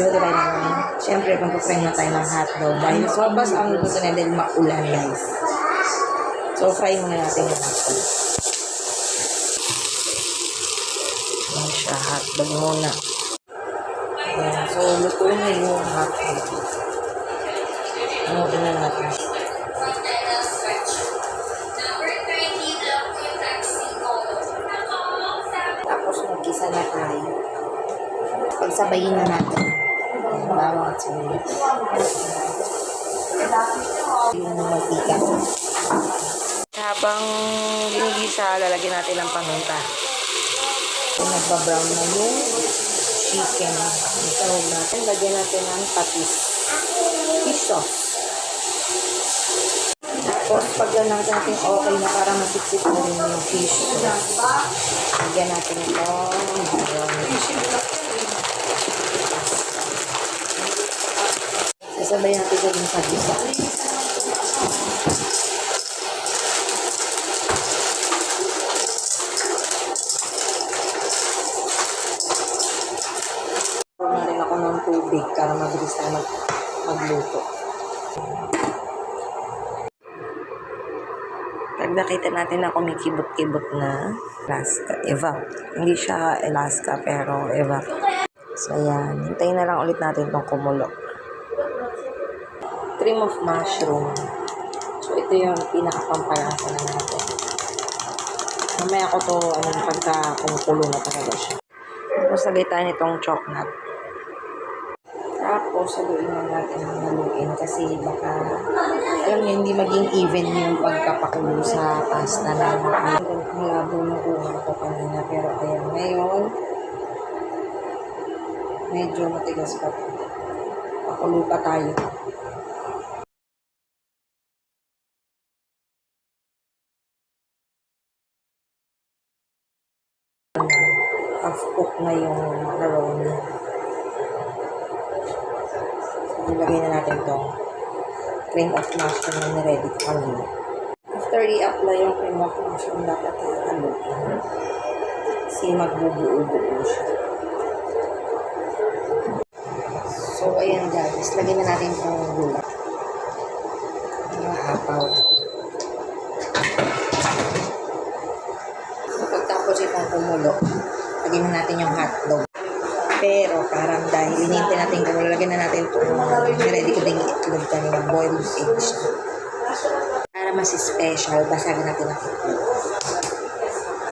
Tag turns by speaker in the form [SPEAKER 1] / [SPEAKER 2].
[SPEAKER 1] Magluto tayo ng, siyempre, magpapray na tayo ng hotdog. Dahil sopas ang luto na dahil maulan, guys. So, fry muna natin yung hotdog. Ayan siya, hotdog muna. Ayan, so, luto na yung hotdog. Ano na natin. Tapos, mag-isa na tayo. Pagsabayin na natin. Bawang at sibuyas. Yung mantika. Habang ginigisa, lalagyan natin ng paminta. So, nagbabrown na yung chicken. Isahog natin. Lagyan natin ng patis. Fish sauce. Tapos, pag natin okay na para masiksik na rin yung fish sauce. Lagyan natin itong brown. Sasabay natin sa yung pagisa. Na rin ako ng tubig para mabilis tayo magluto. Pag nakita natin na kumikibot-kibot na Alaska, Eva. Hindi siya Alaska pero Eva. So ayan, hintayin na lang ulit natin itong kumulo. Cream of mushroom. So ito yung pinakapampalasa na natin. Mamaya ko to pagka kumukulo na talaga siya. Tapos lagay tayo nitong chocolate. Tapos saluin na natin ang haluin kasi baka alam niyo hindi maging even yung pagkapakulo sa pasta na malabo ng unang ko kanina pero ayan ngayon medyo matigas pa. Pakulo pa tayo. Half-cook na yung macaroni. So, ilagay na natin itong cream of mushroom na niready ko kanina. After i-apply yung cream of mushroom, dapat haluin. Kasi magbubuo-buo siya. So, ayan guys. Lagyan na natin itong gulay. Yung apaw. So, pagtapos itong kumulo, lagyan na natin yung hotdog. Pero parang dahil inintay natin kung lalagyan na natin itong ready ko din itlog kanina, boiled eggs. Para mas special, basagin natin ang itlog.